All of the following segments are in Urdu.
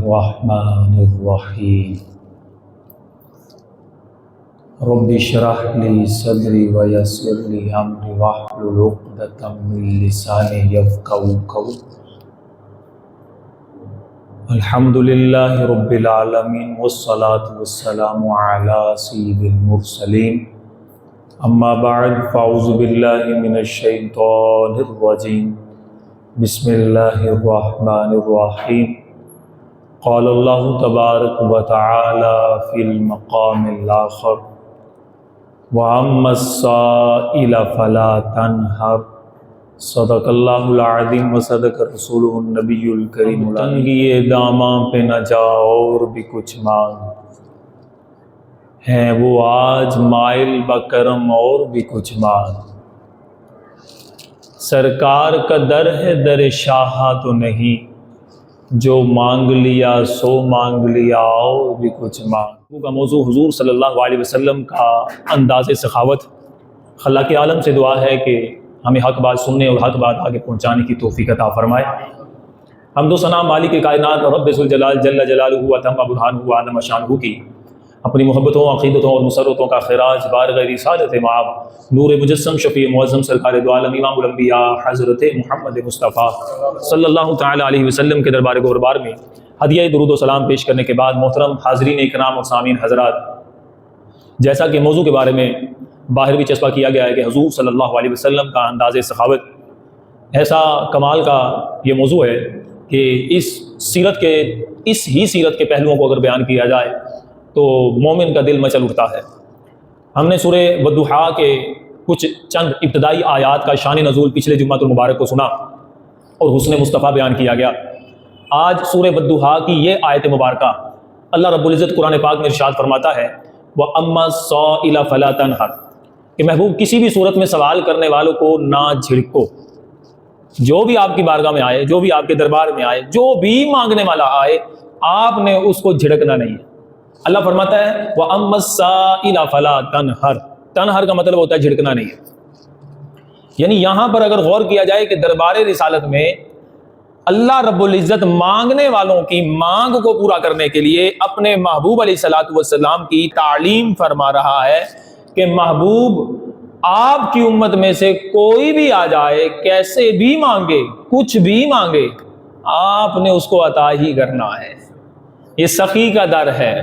الرحمن الرحیم رب اشرح لی صدری ویسر لی امری واحلل عقدۃ من لسانی یفقهوا قولی۔ الحمد للہ رب العالمین والصلاة والسلام علی سید المرسلین، اما بعد فاعوذ باللہ من الشیطان الرجیم، بسم اللہ الرحمن الرحیم۔ قال اللہ تبارک و تعالی فی المقام الآخر وَأَمَّا السَّائِلَ فَلَا تَنْهَرْ۔ صدق اللہ العظیم و صدق رسولہ النبی الکریم۔ تنگی داماں پہ نہ جا اور بھی کچھ مانگ، ہیں وہ آج مائل بکرم اور بھی کچھ مانگ۔ سرکار کا در ہے در شاہاں تو نہیں، جو مانگ لیا سو مانگ لیا اور بھی کچھ مانگ۔ کا موضوع حضور صلی اللہ علیہ وسلم کا انداز سخاوت۔ خلاق عالم سے دعا ہے کہ ہمیں حق بات سننے اور حق بات آگے پہنچانے کی توفیق عطا فرمائے۔ حمد و ثنا مالک کائنات رب ذوالجلال جل جلالہ و تم برہانہ و عظم شانہ کی اپنی محبتوں، عقیدتوں اور مسرتوں کا خراج بارگاہ رسالت مآب نور مجسم شفیع معظم سرکار دو عالم امام الانبیاء حضرت محمد مصطفیٰ صلی اللہ تعالی علیہ وسلم کے دربار گوربار میں ہدیہ درود و سلام پیش کرنے کے بعد محترم حاضرین اکرام اور سامعین حضرات، جیسا کہ موضوع کے بارے میں باہر بھی چسپاں کیا گیا ہے کہ حضور صلی اللہ علیہ وسلم کا انداز سخاوت ایسا کمال کا یہ موضوع ہے کہ اس ہی سیرت کے پہلوؤں کو اگر بیان کیا جائے تو مومن کا دل مچل اٹھتا ہے۔ ہم نے سورہ والضحیٰ کے کچھ چند ابتدائی آیات کا شان نزول پچھلے جمعۃ المبارک کو سنا اور حسن مصطفیٰ بیان کیا گیا۔ آج سورہ والضحیٰ کی یہ آیت مبارکہ اللہ رب العزت قرآن پاک میں ارشاد فرماتا ہے وَأَمَّا السَّائِلَ فَلَا تَنْهَرْ، کہ محبوب کسی بھی صورت میں سوال کرنے والوں کو نہ جھڑکو۔ جو بھی آپ کی بارگاہ میں آئے، جو بھی آپ کے دربار میں آئے، جو بھی مانگنے والا آئے، آپ نے اس کو جھڑکنا نہیں ہے۔ اللہ فرماتا ہے وَأَمَّا السَّائِلَ فَلَا تَنْهَرْ، تنہر کا مطلب ہوتا ہے جھڑکنا نہیں ہے۔ یعنی یہاں پر اگر غور کیا جائے کہ دربار رسالت میں اللہ رب العزت مانگنے والوں کی مانگ کو پورا کرنے کے لیے اپنے محبوب علیہ الصلوۃ والسلام کی تعلیم فرما رہا ہے کہ محبوب آپ کی امت میں سے کوئی بھی آ جائے، کیسے بھی مانگے، کچھ بھی مانگے، آپ نے اس کو عطا ہی کرنا ہے۔ یہ سخی کا در ہے،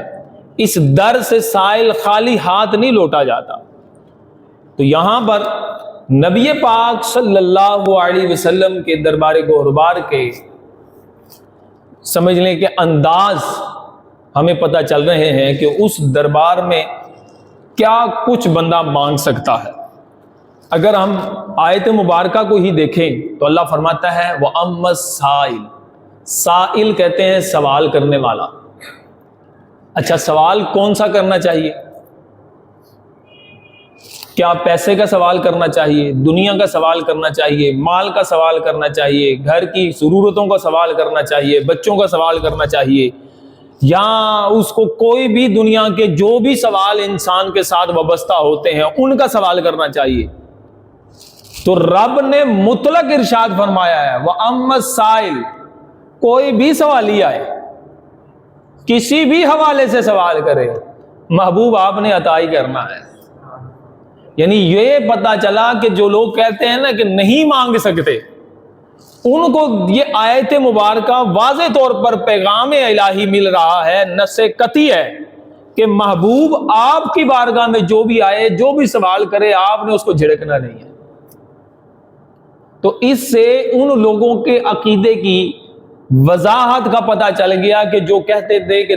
اس در سے سائل خالی ہاتھ نہیں لوٹا جاتا۔ تو یہاں پر نبی پاک صلی اللہ علیہ وسلم کے دربار گوربار کے سمجھنے کے انداز ہمیں پتہ چل رہے ہیں کہ اس دربار میں کیا کچھ بندہ مانگ سکتا ہے۔ اگر ہم آیت مبارکہ کو ہی دیکھیں تو اللہ فرماتا ہے وَأَمَّا السَّائِلُ، سائل کہتے ہیں سوال کرنے والا۔ اچھا، سوال کون سا کرنا چاہیے؟ کیا پیسے کا سوال کرنا چاہیے، دنیا کا سوال کرنا چاہیے، مال کا سوال کرنا چاہیے، گھر کی ضرورتوں کا سوال کرنا چاہیے، بچوں کا سوال کرنا چاہیے، یا اس کو کوئی بھی دنیا کے جو بھی سوال انسان کے ساتھ وابستہ ہوتے ہیں ان کا سوال کرنا چاہیے؟ تو رب نے مطلق ارشاد فرمایا ہے وَأَمَّا السَّائِلُ، کوئی بھی سوالی آئے، کسی بھی حوالے سے سوال کرے، محبوب آپ نے عطا ہی کرنا ہے۔ یعنی یہ پتہ چلا کہ جو لوگ کہتے ہیں نا کہ نہیں مانگ سکتے، ان کو یہ آیت مبارکہ واضح طور پر پیغام الہی مل رہا ہے، نص قطعی ہے کہ محبوب آپ کی بارگاہ میں جو بھی آئے، جو بھی سوال کرے، آپ نے اس کو جھڑکنا نہیں ہے۔ تو اس سے ان لوگوں کے عقیدے کی وضاحت کا پتہ چل گیا کہ جو کہتے تھے کہ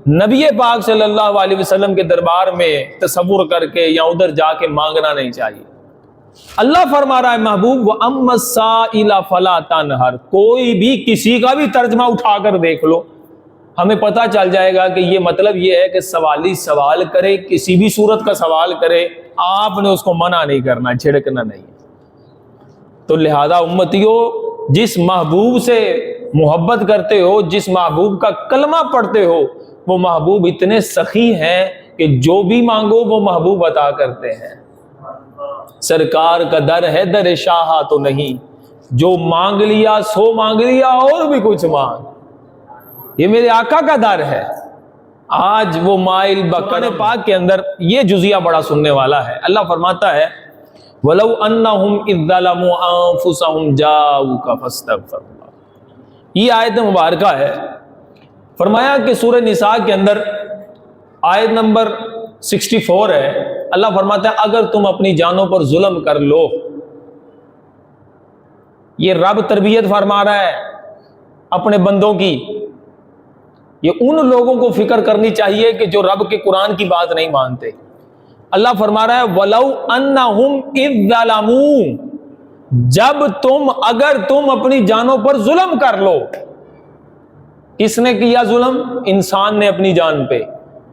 نبی پاک صلی اللہ علیہ وسلم کے دربار میں تصور کر کے یا ادھر جا کے مانگنا نہیں چاہیے۔ اللہ فرما رہا ہے محبوب وَأَمَّا السَّائِلَ فَلَا تَنْهَرْ، کوئی بھی کسی کا بھی ترجمہ اٹھا کر دیکھ لو، ہمیں پتہ چل جائے گا کہ یہ مطلب یہ ہے کہ سوالی سوال کرے، کسی بھی صورت کا سوال کرے، آپ نے اس کو منع نہیں کرنا، جھڑکنا نہیں۔ تو لہذا امتیوں، جس محبوب سے محبت کرتے ہو، جس محبوب کا کلمہ پڑھتے ہو، وہ محبوب اتنے سخی ہیں کہ جو بھی مانگو وہ محبوب عطا کرتے ہیں۔ سرکار کا در ہے در شاہاں تو نہیں، جو مانگ لیا سو مانگ لیا اور بھی کچھ مانگ۔ یہ میرے آقا کا در ہے. آج وہ مائل بقرہ پاک کے اندر یہ جزیہ بڑا سننے والا ہے. اللہ فرماتا ہے وَلَوْ أَنَّهُمْ إِذْ ظَلَمُوا أَنفُسَهُمْ جَاءُوكَ فَاسْتَغْفَرُوا اللَّهَ. یہ آیت مبارکہ ہے. فرمایا کہ سورہ نساء کے اندر آیت نمبر 64 ہے. اللہ فرماتا ہے اگر تم اپنی جانوں پر ظلم کر لو. یہ رب تربیت فرما رہا ہے اپنے بندوں کی. یہ ان لوگوں کو فکر کرنی چاہیے کہ جو رب کے قرآن کی بات نہیں مانتے. اللہ فرما رہا ہے وَلَوْ أَنَّهُمْ إِذْ ظَلَمُوا جب اگر تم اپنی جانوں پر ظلم کر لو. کس نے کیا ظلم؟ انسان نے اپنی جان پہ،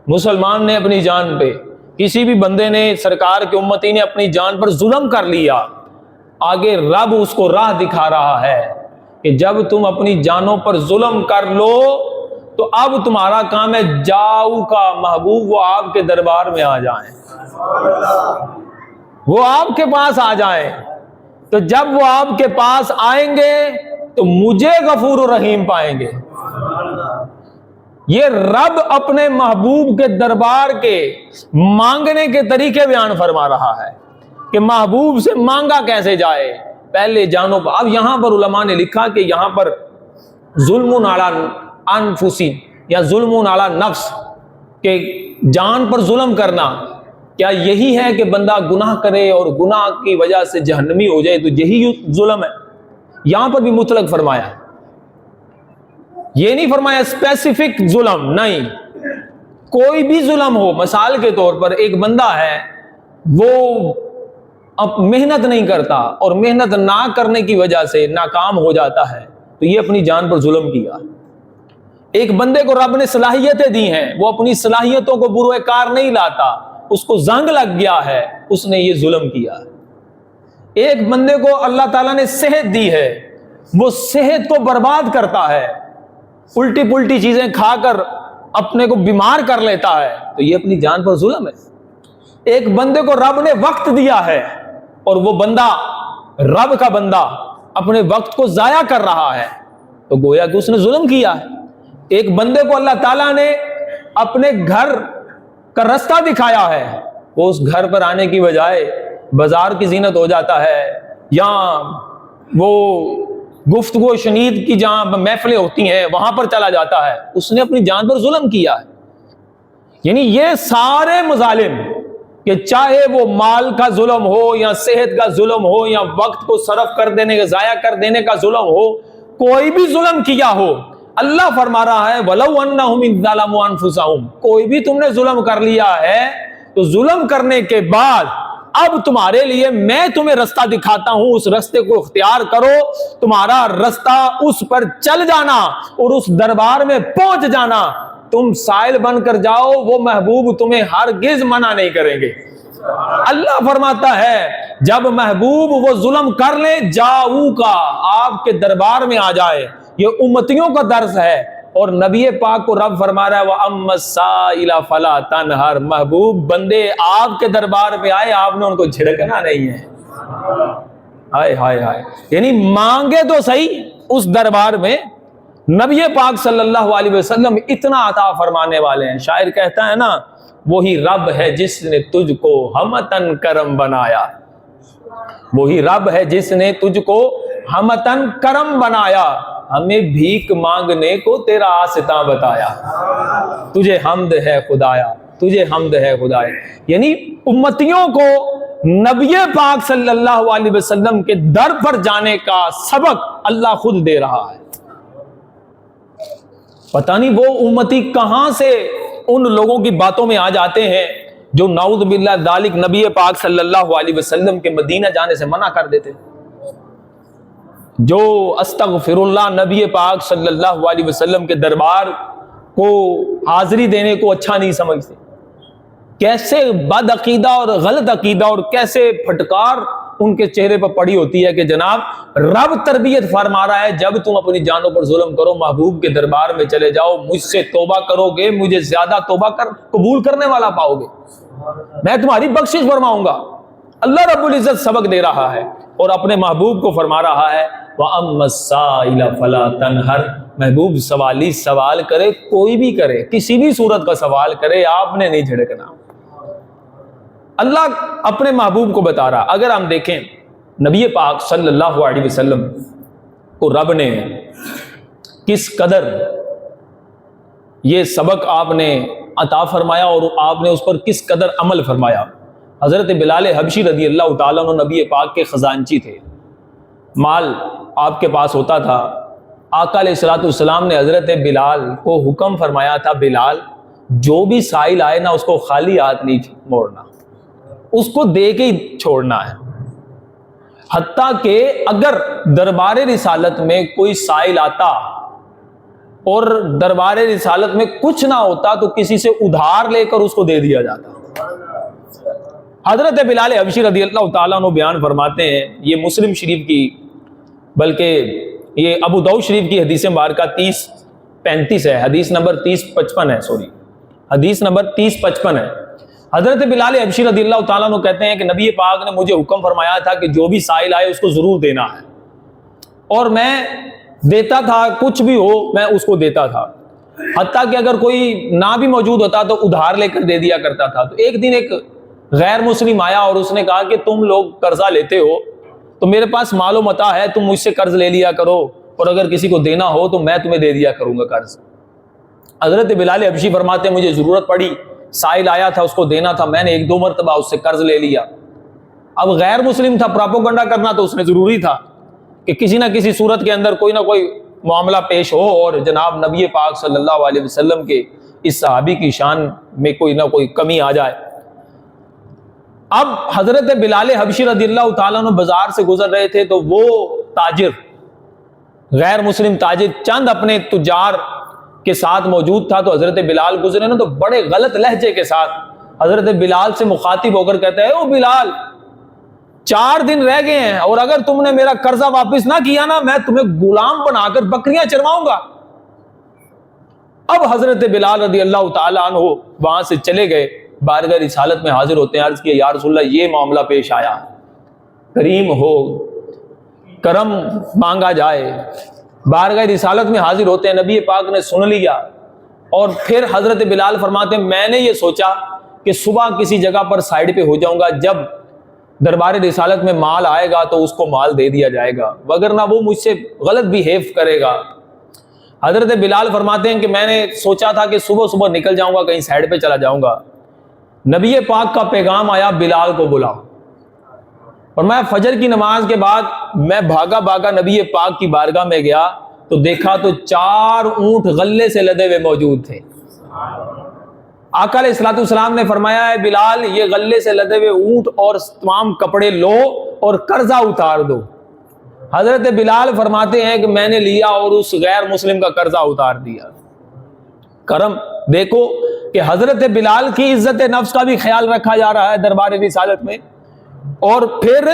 مسلمان نے اپنی جان پہ، کسی بھی بندے نے، سرکار کی امتی نے اپنی جان پر ظلم کر لیا. آگے رب اس کو راہ دکھا رہا ہے کہ جب تم اپنی جانوں پر ظلم کر لو تو اب تمہارا کام ہے جاؤ کا محبوب وہ آپ کے دربار میں آ جائیں، وہ آپ کے پاس آ جائیں. تو جب وہ آپ کے پاس آئیں گے تو مجھے غفور الرحیم پائیں گے. یہ رب اپنے محبوب کے دربار کے مانگنے کے طریقے بیان فرما رہا ہے کہ محبوب سے مانگا کیسے جائے. پہلے جانوں پر. اب یہاں پر علماء نے لکھا کہ یہاں پر ظلم علی انفسی یا ظلم علی نفس کہ جان پر ظلم کرنا، کیا یہی ہے کہ بندہ گناہ کرے اور گناہ کی وجہ سے جہنمی ہو جائے تو یہی ظلم ہے؟ یہاں پر بھی مطلق فرمایا. یہ نہیں فرمایا اسپیسیفک ظلم، نہیں. کوئی بھی ظلم ہو. مثال کے طور پر ایک بندہ ہے وہ اب محنت نہیں کرتا اور محنت نہ کرنے کی وجہ سے ناکام ہو جاتا ہے تو یہ اپنی جان پر ظلم کیا. ایک بندے کو رب نے صلاحیتیں دی ہیں، وہ اپنی صلاحیتوں کو بروئے کار نہیں لاتا، اس کو زنگ لگ گیا ہے، اس نے یہ ظلم کیا. ایک بندے کو اللہ تعالیٰ نے صحت دی ہے، وہ صحت کو برباد کرتا ہے، الٹی پلٹی چیزیں کھا کر اپنے کو بیمار کر لیتا ہے تو یہ اپنی جان پر ظلم ہے. ایک بندے کو رب نے وقت دیا ہے اور وہ بندہ، رب کا بندہ، اپنے وقت کو ضائع کر رہا ہے تو گویا کہ اس نے ظلم کیا ہے. ایک بندے کو اللہ تعالیٰ نے اپنے گھر کا رستہ دکھایا ہے، وہ اس گھر پر آنے کی بجائے بازار کی زینت ہو جاتا ہے یا وہ گفتگو شنید کی جہاں محفلیں ہوتی ہیں وہاں پر چلا جاتا ہے، اس نے اپنی جان پر ظلم کیا ہے. یعنی یہ سارے مظالم کہ چاہے وہ مال کا ظلم ہو یا صحت کا ظلم ہو یا وقت کو صرف کر دینے کا، ضائع کر دینے کا ظلم ہو، کوئی بھی ظلم کیا ہو، اللہ فرما رہا ہے وَلَوْ أَنَّهُمْ إِذْ ظَلَمُوا أَنفُسَهُمْ. کوئی بھی تم نے ظلم کر لیا ہے تو ظلم کرنے کے بعد اب تمہارے لیے میں تمہیں رستہ دکھاتا ہوں، اس رستے کو اختیار کرو. تمہارا رستہ اس پر چل جانا اور اس دربار میں پہنچ جانا. تم سائل بن کر جاؤ، وہ محبوب تمہیں ہرگز منع نہیں کریں گے. اللہ فرماتا ہے جب محبوب وہ ظلم کر لے جاؤ کا، آپ کے دربار میں آ جائے. یہ امتیوں کا درس ہے اور نبی پاک کو رب فرما رہا ہے وَأَمَّا السَّائِلَ فَلَا تَنْهَرْ. محبوب بندے آپ کے دربار پہ آئے، آپ نے ان کو جھڑکنا نہیں ہے. ہائے ہائے ہائے. یعنی مانگے تو صحیح اس دربار میں. نبی پاک صلی اللہ علیہ وسلم اتنا عطا فرمانے والے ہیں. شاعر کہتا ہے نا وہی رب ہے جس نے تجھ کو ہمتن کرم بنایا. وہی رب ہے جس نے تجھ کو ہمتن کرم بنایا، ہمیں بھیک مانگنے کو تیرا آستاں بتایا. تجھے حمد ہے خدایا، تجھے حمد ہے خدایا. یعنی امتیوں کو نبی پاک صلی اللہ علیہ وسلم کے در پر جانے کا سبق اللہ خود دے رہا ہے. پتہ نہیں وہ امتی کہاں سے ان لوگوں کی باتوں میں آ جاتے ہیں جو نعوذ باللہ ذالک نبی پاک صلی اللہ علیہ وسلم کے مدینہ جانے سے منع کر دیتے، جو استغفر اللہ نبی پاک صلی اللہ علیہ وسلم کے دربار کو حاضری دینے کو اچھا نہیں سمجھتے. کیسے بد عقیدہ اور غلط عقیدہ اور کیسے پھٹکار ان کے چہرے پر پڑی ہوتی ہے کہ جناب رب تربیت فرما رہا ہے جب تم اپنی جانوں پر ظلم کرو محبوب کے دربار میں چلے جاؤ، مجھ سے توبہ کرو گے مجھے زیادہ توبہ قبول کرنے والا پاؤ گے، میں تمہاری بخشش فرماؤں گا. اللہ رب العزت سبق دے رہا ہے اور اپنے محبوب کو فرما رہا ہے وَأَمَّا السَّائِلَ فَلَا تَنْهَرْ. محبوب سوالی سوال کرے، کوئی بھی کرے، کسی بھی صورت کا سوال کرے، آپ نے نہیں جھڑکنا۔ اللہ اپنے محبوب کو بتا رہا۔ اگر ہم دیکھیں نبی پاک صلی اللہ علیہ وسلم کو رب نے کس قدر یہ سبق آپ نے عطا فرمایا اور آپ نے اس پر کس قدر عمل فرمایا۔ حضرت بلال حبشی رضی اللہ تعالیٰ عنہ نبی پاک کے خزانچی تھے، مال آپ کے پاس ہوتا تھا۔ آقا علیہ الصلوۃ والسلام نے حضرت بلال کو حکم فرمایا تھا، بلال جو بھی سائل آئے نا اس کو خالی ہاتھ نہیں موڑنا، اس کو دے کے ہی چھوڑنا ہے۔ حتیٰ کہ اگر دربار رسالت میں کوئی سائل آتا اور دربار رسالت میں کچھ نہ ہوتا تو کسی سے ادھار لے کر اس کو دے دیا جاتا۔ حضرت بلال حبشی رضی اللہ تعالیٰ عنہ بیان فرماتے ہیں، یہ مسلم شریف کی بلکہ یہ ابو داؤد شریف کی حدیث مبارکہ 30-35 ہے، حدیث نمبر 30-55 ہے، حدیث نمبر 30-55 ہے۔ حضرت بلال حبشی رضی اللہ تعالیٰ عنہ کہتے ہیں کہ نبی پاک نے مجھے حکم فرمایا تھا کہ جو بھی سائل آئے اس کو ضرور دینا ہے، اور میں دیتا تھا، کچھ بھی ہو میں اس کو دیتا تھا، حتیٰ کہ اگر کوئی نہ بھی موجود ہوتا تو ادھار لے کر دے دیا کرتا تھا۔ تو ایک دن ایک غیر مسلم آیا اور اس نے کہا کہ تم لوگ قرضہ لیتے ہو تو میرے پاس مال و متاع ہے، تم مجھ سے قرض لے لیا کرو، اور اگر کسی کو دینا ہو تو میں تمہیں دے دیا کروں گا قرض۔ حضرت بلال حبشی فرماتے ہیں مجھے ضرورت پڑی، سائل آیا تھا، اس کو دینا تھا، میں نے 1-2 مرتبہ اس سے قرض لے لیا۔ اب غیر مسلم تھا، پراپوگنڈا کرنا تو اس نے ضروری تھا کہ کسی نہ کسی صورت کے اندر کوئی نہ کوئی معاملہ پیش ہو اور جناب نبی پاک صلی اللہ علیہ وسلم کے اس صحابی کی شان میں کوئی نہ کوئی کمی آ جائے۔ اب حضرت بلال حبشی رضی اللہ تعالیٰ عنہ بازار سے گزر رہے تھے تو وہ تاجر، غیر مسلم تاجر چند اپنے تجار کے ساتھ موجود تھا، تو حضرت بلال گزرے نا تو بڑے غلط لہجے کے ساتھ حضرت بلال سے مخاطب ہو کر کہتا ہے، او بلال 4 دن رہ گئے ہیں اور اگر تم نے میرا قرضہ واپس نہ کیا نا میں تمہیں غلام بنا کر بکریاں چرواؤں گا۔ اب حضرت بلال رضی اللہ تعالیٰ عنہ وہاں سے چلے گئے، بارگاہ رسالت میں حاضر ہوتے ہیں، عرض کیا یا رسول اللہ یہ معاملہ پیش آیا، کریم ہو، کرم مانگا جائے۔ بارگاہ رسالت میں حاضر ہوتے ہیں، نبی پاک نے سن لیا، اور پھر حضرت بلال فرماتے ہیں میں نے یہ سوچا کہ صبح کسی جگہ پر سائیڈ پہ ہو جاؤں گا، جب دربار رسالت میں مال آئے گا تو اس کو مال دے دیا جائے گا، وگرنہ وہ مجھ سے غلط بیہیو کرے گا۔ حضرت بلال فرماتے ہیں کہ میں نے سوچا تھا کہ صبح صبح نکل جاؤں گا، کہیں سائیڈ پہ چلا جاؤں گا۔ نبی پاک کا پیغام آیا بلال کو بلاؤ، اور میں فجر کی نماز کے بعد میں بھاگا بھاگا نبی پاک کی بارگاہ میں گیا تو دیکھا تو 4 اونٹ غلے سے لدے ہوئے موجود تھے۔ آقا علیہ الصلوۃ والسلام نے فرمایا ہے بلال یہ غلے سے لدے ہوئے اونٹ اور تمام کپڑے لو اور قرضہ اتار دو۔ حضرت بلال فرماتے ہیں کہ میں نے لیا اور اس غیر مسلم کا قرضہ اتار دیا۔ کرم دیکھو کہ حضرت بلال کی عزت نفس کا بھی خیال رکھا جا رہا ہے دربار رسالت میں، اور پھر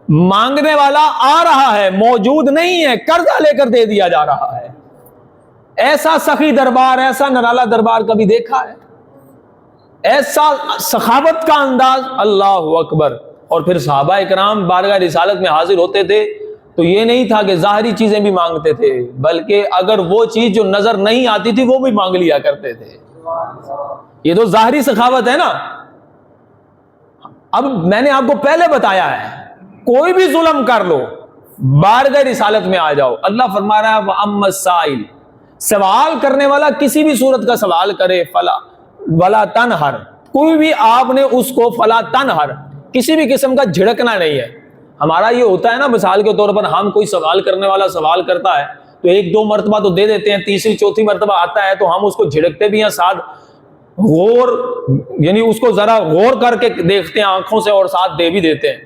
مانگنے والا آ رہا ہے، موجود نہیں ہے، قرضہ لے کر دے دیا جا رہا ہے۔ ایسا سخی دربار، ایسا نرالا دربار کبھی دیکھا ہے؟ ایسا سخاوت کا انداز، اللہ اکبر۔ اور پھر صحابہ اکرام بارگاہ رسالت میں حاضر ہوتے تھے تو یہ نہیں تھا کہ ظاہری چیزیں بھی مانگتے تھے، بلکہ اگر وہ چیز جو نظر نہیں آتی تھی وہ بھی مانگ لیا کرتے تھے۔ یہ تو ظاہری سخاوت ہے نا۔ اب میں نے آپ کو پہلے بتایا ہے کوئی بھی ظلم کر لو بارگاہ رسالت میں آ جاؤ، اللہ فرما رہا ہے وَأَمَّا السَّائِلُ، سوال کرنے والا کسی بھی صورت کا سوال کرے فلا ولا تنہر، کوئی بھی آپ نے اس کو فلا تنہر، کسی بھی قسم کا جھڑکنا نہیں ہے۔ ہمارا یہ ہوتا ہے نا، مثال کے طور پر ہم کوئی سوال کرنے والا سوال کرتا ہے تو 1-2 مرتبہ تو دے دیتے ہیں، تیسری چوتھی مرتبہ آتا ہے تو ہم اس کو جھڑکتے بھی ہیں، ساتھ غور یعنی اس کو ذرا غور کر کے دیکھتے ہیں آنکھوں سے، اور ساتھ دے بھی دیتے ہیں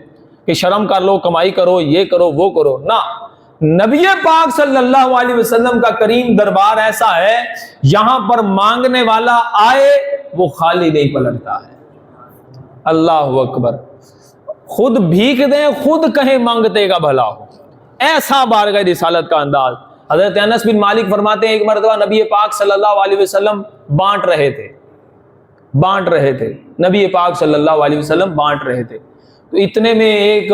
کہ شرم کر لو، کمائی کرو، یہ کرو وہ کرو۔ نہ، نبی پاک صلی اللہ علیہ وسلم کا کریم دربار ایسا ہے یہاں پر مانگنے والا آئے وہ خالی نہیں پلٹتا ہے۔ اللہ اکبر۔ خود بھیک دیں، خود کہیں مانگتے کا بھلا ہو، ایسا بارگاہ رسالت کا انداز۔ حضرت انس بن مالک فرماتے ہیں ایک مرتبہ نبی پاک صلی اللہ علیہ وسلم بانٹ رہے تھے، نبی پاک صلی اللہ علیہ وسلم بانٹ رہے تھے، تو اتنے میں ایک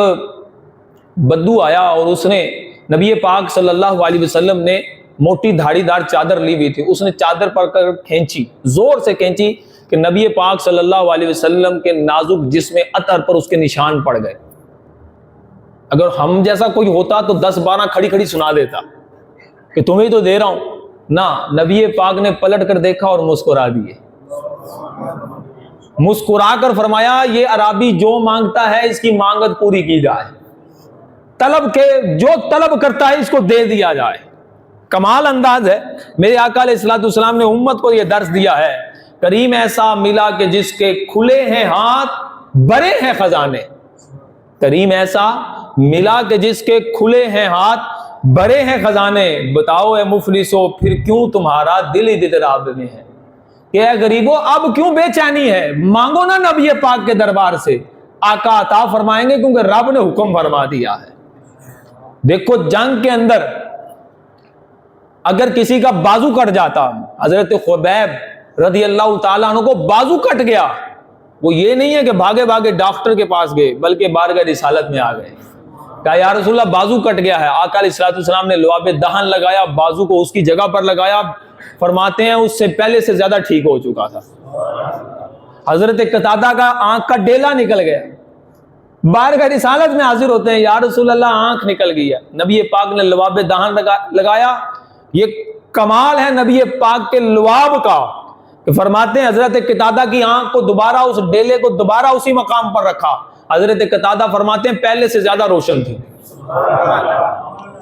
بدو آیا اور اس نے نبی پاک صلی اللہ علیہ وسلم نے موٹی دھاڑی دار چادر لی ہوئی تھی، اس نے چادر پر کر کھینچی، زور سے کھینچی کہ نبی پاک صلی اللہ علیہ وسلم کے نازک جسم عطر پر اس کے نشان پڑ گئے۔ اگر ہم جیسا کوئی ہوتا تو 10-12 کھڑی کھڑی سنا دیتا کہ تمہیں تو دے رہا ہوں، نہ، نبی پاک نے پلٹ کر دیکھا اور مسکرا دیے، مسکرا کر فرمایا یہ عرابی جو مانگتا ہے اس کی مانگت پوری کی جائے، طلب کے جو طلب کرتا ہے اس کو دے دیا جائے۔ کمال انداز ہے۔ میرے آقا علیہ الصلوۃ والسلام نے امت کو یہ درس دیا ہے، کریم ایسا ملا کہ جس کے کھلے ہیں ہاتھ بھرے ہیں خزانے، کریم ایسا ملا کہ جس کے کھلے ہیں ہاتھ بھرے ہیں خزانے، بتاؤ اے مفلسو پھر کیوں تمہارا دل اضطراب میں ہے، کہ اے غریبو اب کیوں بے چینی ہے، مانگو نا نبی پاک کے دربار سے، آقا عطا فرمائیں گے کیونکہ رب نے حکم فرما دیا ہے۔ دیکھو جنگ کے اندر اگر کسی کا بازو کٹ جاتا، حضرت خبیب رضی اللہ تعالیٰ عنہ کو بازو کٹ گیا، وہ یہ نہیں ہے کہ بھاگے بھاگے ڈاکٹر کے پاس گئے، بلکہ بارگاہ رسالت میں آ گئے، کہا یا رسول اللہ بازو کٹ گیا ہے۔ آقا علیہ الصلوۃ والسلام نے لعاب دہن لگایا، بازو کو اس کی جگہ پر لگایا، فرماتے ہیں اس سے پہلے سے زیادہ ٹھیک ہو چکا تھا۔ حضرت قتادہ کا آنکھ کا ڈیلا نکل گیا، بارگاہ رسالت میں حاضر ہوتے ہیں، یا رسول اللہ آنکھ نکل گئی ہے، نبی پاک نے لعاب دہن لگایا۔ یہ کمال ہے نبی پاک کے لعاب کا کہ فرماتے ہیں حضرت قتادہ کی آنکھ کو دوبارہ اس ڈیلے کو دوبارہ اسی مقام پر رکھا، حضرت قتادہ فرماتے ہیں پہلے سے زیادہ روشن تھی۔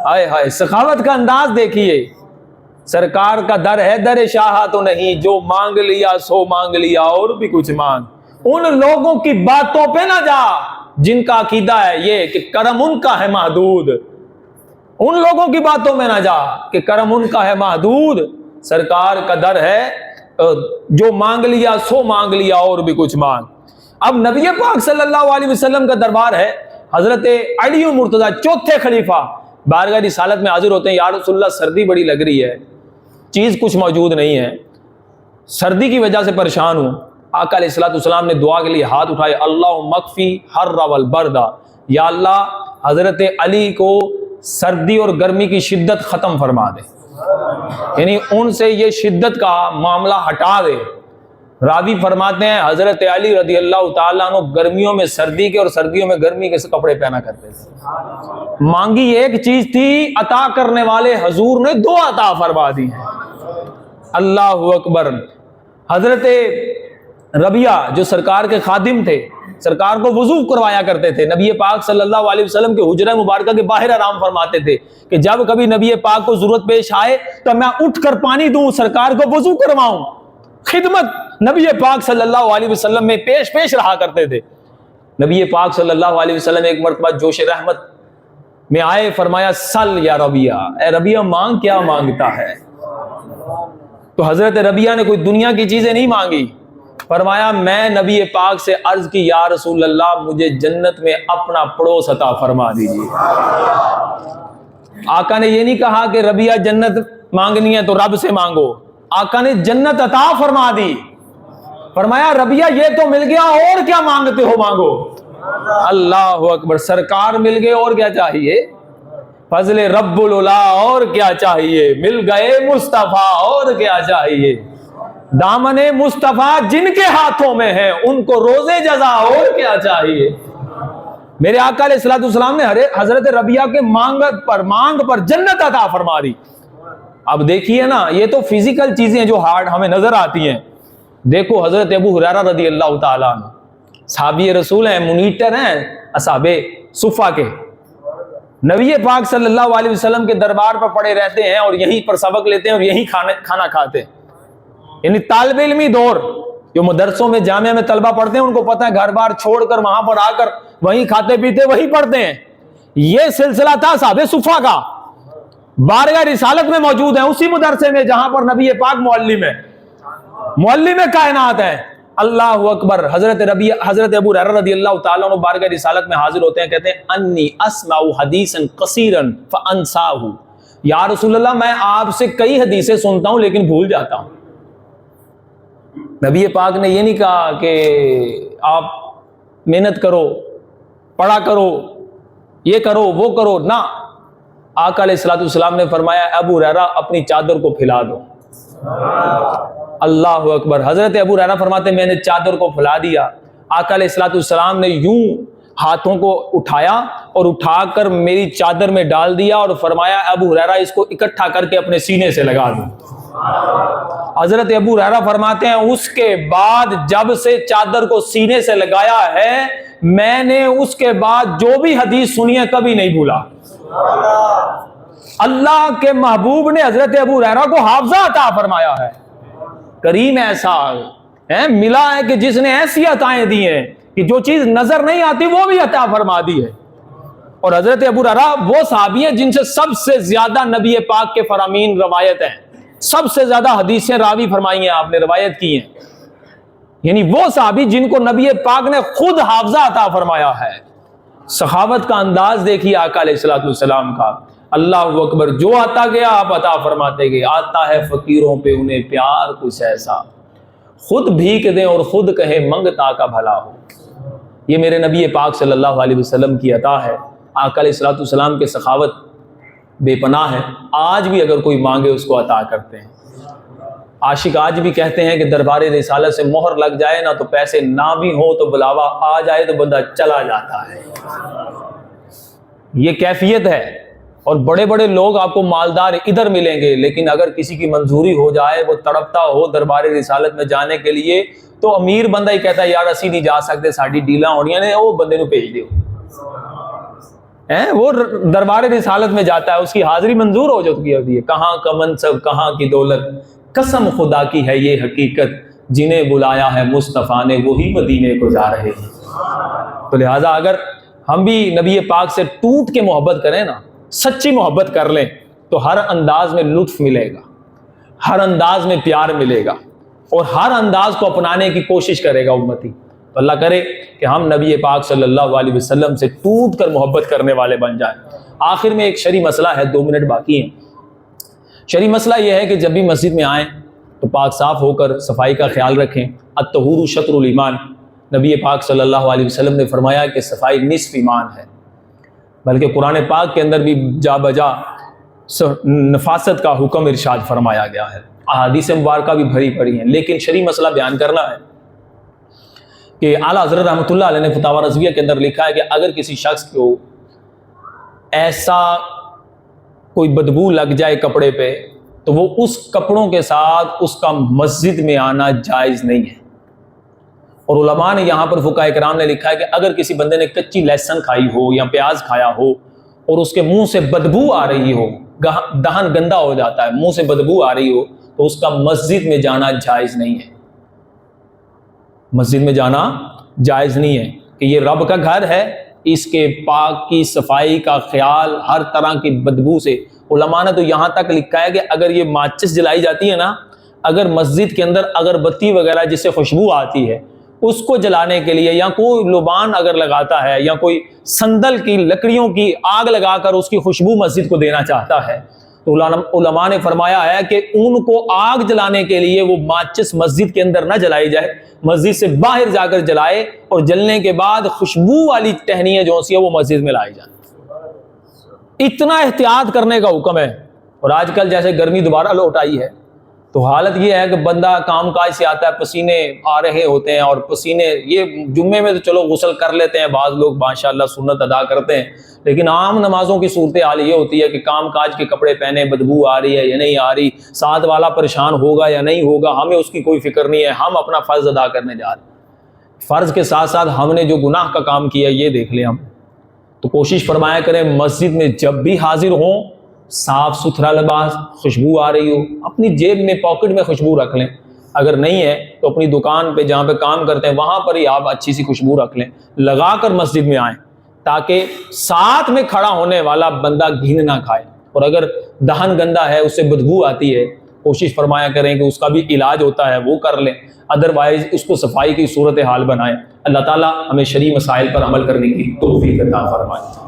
ہائے ہائے، سخاوت کا انداز دیکھیے، سرکار کا در ہے در شاہ تو نہیں، جو مانگ لیا سو مانگ لیا اور بھی کچھ مانگ، ان لوگوں کی باتوں پہ نہ جا جن کا عقیدہ ہے یہ کہ کرم ان کا ہے محدود، ان لوگوں کی باتوں میں نہ جا کہ کرم ان کا ہے محدود، سرکار کا در ہے جو مانگ لیا سو مانگ لیا اور بھی کچھ مانگ۔ اب نبی پاک صلی اللہ علیہ وسلم کا دربار ہے، حضرت علی مرتضیٰ چوتھے خلیفہ بارگاہ رسالت میں حاضر ہوتے ہیں، یا رسول اللہ سردی بڑی لگ رہی ہے، چیز کچھ موجود نہیں ہے، سردی کی وجہ سے پریشان ہوں۔ آقا علیہ الصلوۃ والسلام نے دعا کے لیے ہاتھ اٹھائے، اللہم مکفی حر والبرد، یا اللہ حضرت علی کو سردی اور گرمی کی شدت ختم فرما دے، یعنی ان سے یہ شدت کا معاملہ ہٹا دے۔ راوی فرماتے ہیں حضرت علی رضی اللہ تعالیٰ عنہ گرمیوں میں سردی کے اور سردیوں میں گرمی کے کپڑے پہنا کرتے تھے، مانگی ایک چیز تھی، عطا کرنے والے حضور نے 2 عطا فرما دی ہیں، اللہ اکبر۔ حضرت ربیعہ جو سرکار کے خادم تھے، سرکار کو وضو کروایا کرتے تھے، نبی پاک صلی اللہ علیہ وسلم کے حجرہ مبارکہ کے باہر آرام فرماتے تھے کہ جب کبھی نبی پاک کو ضرورت پیش آئے تو میں اٹھ کر پانی دوں، سرکار کو وضو کرواؤں، خدمت نبی پاک صلی اللہ علیہ وسلم میں پیش رہا کرتے تھے۔ نبی پاک صلی اللہ علیہ وسلم ایک مرتبہ جوش رحمت میں آئے، فرمایا سل یا ربیعہ، اے ربیعہ مانگ، کیا مانگتا ہے؟ تو حضرت ربیعہ نے کوئی دنیا کی چیزیں نہیں مانگی، فرمایا میں نبی پاک سے عرض کی یا رسول اللہ مجھے جنت میں اپنا پڑوس عطا فرما دیجیے۔ آقا نے یہ نہیں کہا کہ ربیعہ جنت مانگنی ہے تو رب سے مانگو، آقا نے جنت عطا فرما دی، فرمایا ربیعہ یہ تو مل گیا، اور کیا مانگتے ہو مانگو۔ اللہ اکبر، سرکار مل گئے اور کیا چاہیے، فضل رب العلا اور کیا چاہیے، مل گئے مصطفیٰ اور کیا چاہیے، دامن مصطفیٰ جن کے ہاتھوں میں ہے ان کو روزے جزا اور کیا چاہیے۔ میرے آقا علیہ الصلوۃ والسلام نے حضرت ربیعہ کے مانگ پر جنت عطا فرما دی۔ اب دیکھیے نا، یہ تو فزیکل چیزیں جو ہارڈ ہمیں نظر آتی ہیں، دیکھو حضرت ابو ہریرہ رضی اللہ تعالیٰ عنہ صحابی رسول ہیں، مونیٹر ہیں اصحاب صفہ کے، نبی پاک صلی اللہ علیہ وسلم کے دربار پر پڑے رہتے ہیں اور یہیں پر سبق لیتے ہیں اور یہیں کھانا کھاتے ہیں، یعنی طالب علمی دور جو مدرسوں میں جامعہ میں طلبہ پڑھتے ہیں ان کو پتہ ہے گھر بار چھوڑ کر وہاں پر آ کر وہیں کھاتے پیتے وہیں پڑھتے ہیں۔ یہ سلسلہ تھا صحابہ صفہ کا، بارگاہ رسالت میں موجود ہیں اسی مدرسے میں جہاں پر نبی پاک معلم کائنات ہے۔ اللہ اکبر، حضرت ابو ہریرہ رضی اللہ تعالیٰ عنہ بارگاہ رسالت میں حاضر ہوتے ہیں، کہتے ہیں انی اسمع حدیثا قصیرا فانساہ، یا رسول اللہ میں آپ سے کئی حدیثیں سنتا ہوں لیکن بھول جاتا ہوں۔ نبی پاک نے یہ نہیں کہا کہ آپ محنت کرو، پڑھا کرو، یہ کرو وہ کرو، نہ، آقا علیہ الصلوۃ والسلام نے فرمایا ابو ہریرہ اپنی چادر کو پھیلا دو۔ اللہ اکبر۔ حضرت ابو ہریرہ فرماتے ہیں میں نے چادر کو پھیلا دیا، آقا علیہ الصلوۃ والسلام نے یوں ہاتھوں کو اٹھایا اور اٹھا کر میری چادر میں ڈال دیا اور فرمایا ابو ہریرہ اس کو اکٹھا کر کے اپنے سینے سے لگا دو۔ حضرت ابو ہریرہ فرماتے ہیں اس کے بعد جب سے چادر کو سینے سے لگایا ہے میں نے اس کے بعد جو بھی حدیث سنی ہے کبھی نہیں بھولا۔ اللہ کے محبوب نے حضرت ابو ہریرہ کو حافظہ عطا فرمایا ہے۔ کریم ایسا ہے ملا ہے کہ جس نے ایسی عطائیں دی ہیں کہ جو چیز نظر نہیں آتی وہ بھی عطا فرما دی ہے۔ اور حضرت ابو ہریرہ وہ صحابی ہیں جن سے سب سے زیادہ نبی پاک کے فرامین روایت ہیں، سب سے زیادہ حدیثیں راوی فرمائی ہیں، آپ نے روایت کی ہیں، یعنی وہ صحابی جن کو نبی پاک نے خود حافظہ عطا فرمایا ہے۔ سخاوت کا انداز دیکھیے آقا علیہ الصلوۃ والسلام کا، اللہ اکبر، جو آتا گیا آپ عطا فرماتے گئے، آتا ہے فقیروں پہ انہیں پیار کچھ ایسا، خود بھیک دیں اور خود کہے منگتا کا بھلا ہو۔ یہ میرے نبی پاک صلی اللہ علیہ وسلم کی عطا ہے۔ آقا علیہ الصلوۃ والسلام کے سخاوت بے پناہ ہے، آج بھی اگر کوئی مانگے اس کو عطا کرتے ہیں۔ عاشق آج بھی کہتے ہیں کہ دربار رسالت سے مہر لگ جائے نا تو پیسے نہ بھی ہو تو بلاوا آ جائے تو بندہ چلا جاتا ہے، یہ کیفیت ہے۔ اور بڑے بڑے لوگ آپ کو مالدار ادھر ملیں گے، لیکن اگر کسی کی منظوری ہو جائے وہ تڑپتا ہو دربار رسالت میں جانے کے لیے تو امیر بندہ ہی کہتا ہے یار اسی نہیں جا سکتے ساڈی ڈیلاں ہونیاں نے، وہ بندے نو بھیج دیو، وہ دربار رسالت میں جاتا ہے، اس کی حاضری منظور ہو جاتی ہے۔ کہاں کا منصب کہاں کی دولت، قسم خدا کی ہے یہ حقیقت، جنہیں بلایا ہے مصطفیٰ نے وہی مدینے کو جا رہے ہیں۔ تو لہٰذا اگر ہم بھی نبی پاک سے ٹوٹ کے محبت کریں نا، سچی محبت کر لیں تو ہر انداز میں لطف ملے گا، ہر انداز میں پیار ملے گا اور ہر انداز کو اپنانے کی کوشش کرے گا امتی۔ تو اللہ کرے کہ ہم نبی پاک صلی اللہ علیہ وسلم سے ٹوٹ کر محبت کرنے والے بن جائیں۔ آخر میں ایک شرعی مسئلہ ہے، 2 منٹ باقی ہیں۔ شرعی مسئلہ یہ ہے کہ جب بھی مسجد میں آئیں تو پاک صاف ہو کر صفائی کا خیال رکھیں۔ الطہور شطر الایمان، نبی پاک صلی اللہ علیہ وسلم نے فرمایا کہ صفائی نصف ایمان ہے، بلکہ قرآن پاک کے اندر بھی جا بجا نفاست کا حکم ارشاد فرمایا گیا ہے، احادیث مبارکہ بھی بھری پڑی ہیں۔ لیکن شرعی مسئلہ بیان کرنا ہے کہ اعلیٰ حضرت رحمۃ اللہ علیہ نے فتاوی رضویہ کے اندر لکھا ہے کہ اگر کسی شخص کو ایسا کوئی بدبو لگ جائے کپڑے پہ تو وہ اس کپڑوں کے ساتھ اس کا مسجد میں آنا جائز نہیں ہے۔ اور علماء نے یہاں پر فقہاء کرام نے لکھا ہے کہ اگر کسی بندے نے کچی لہسن کھائی ہو یا پیاز کھایا ہو اور اس کے منہ سے بدبو آ رہی ہو، دہن گندا ہو جاتا ہے، منہ سے بدبو آ رہی ہو، تو اس کا مسجد میں جانا جائز نہیں ہے، مسجد میں جانا جائز نہیں ہے، کہ یہ رب کا گھر ہے، اس کے پاک کی صفائی کا خیال ہر طرح کی بدبو سے۔ علماء نے تو یہاں تک لکھا ہے کہ اگر یہ ماچس جلائی جاتی ہے نا، اگر مسجد کے اندر اگربتی وغیرہ جس سے خوشبو آتی ہے اس کو جلانے کے لیے، یا کوئی لبان اگر لگاتا ہے یا کوئی سندل کی لکڑیوں کی آگ لگا کر اس کی خوشبو مسجد کو دینا چاہتا ہے، تو علماء نے فرمایا ہے کہ ان کو آگ جلانے کے لیے وہ ماچس مسجد کے اندر نہ جلائی جائے، مسجد سے باہر جا کر جلائے، اور جلنے کے بعد خوشبو والی ٹہنیاں جو سی ہے وہ مسجد میں لائی جائیں۔ اتنا احتیاط کرنے کا حکم ہے۔ اور آج کل جیسے گرمی دوبارہ لوٹ آئی ہے تو حالت یہ ہے کہ بندہ کام کاج سے آتا ہے، پسینے آ رہے ہوتے ہیں، اور پسینے، یہ جمعے میں تو چلو غسل کر لیتے ہیں بعض لوگ ماشاءاللہ سنت ادا کرتے ہیں، لیکن عام نمازوں کی صورتحال یہ ہوتی ہے کہ کام کاج کے کپڑے پہنے، بدبو آ رہی ہے یا نہیں آ رہی، ساتھ والا پریشان ہوگا یا نہیں ہوگا، ہمیں اس کی کوئی فکر نہیں ہے، ہم اپنا فرض ادا کرنے جا رہے ہیں۔ فرض کے ساتھ ساتھ ہم نے جو گناہ کا کام کیا یہ دیکھ لیں ہم، تو کوشش فرمایا کریں مسجد میں جب بھی حاضر ہوں صاف ستھرا لباس، خوشبو آ رہی ہو، اپنی جیب میں پاکٹ میں خوشبو رکھ لیں، اگر نہیں ہے تو اپنی دکان پہ جہاں پہ کام کرتے ہیں وہاں پر ہی آپ اچھی سی خوشبو رکھ لیں، لگا کر مسجد میں آئیں تاکہ ساتھ میں کھڑا ہونے والا بندہ گھن نہ کھائے۔ اور اگر دہن گندا ہے، اس سے بدبو آتی ہے، کوشش فرمایا کریں کہ اس کا بھی علاج ہوتا ہے وہ کر لیں، ادروائز اس کو صفائی کی صورتحال بنائیں۔ اللہ تعالیٰ ہمیں شرعی مسائل پر عمل کرنے کی توفیق عطا فرمائے۔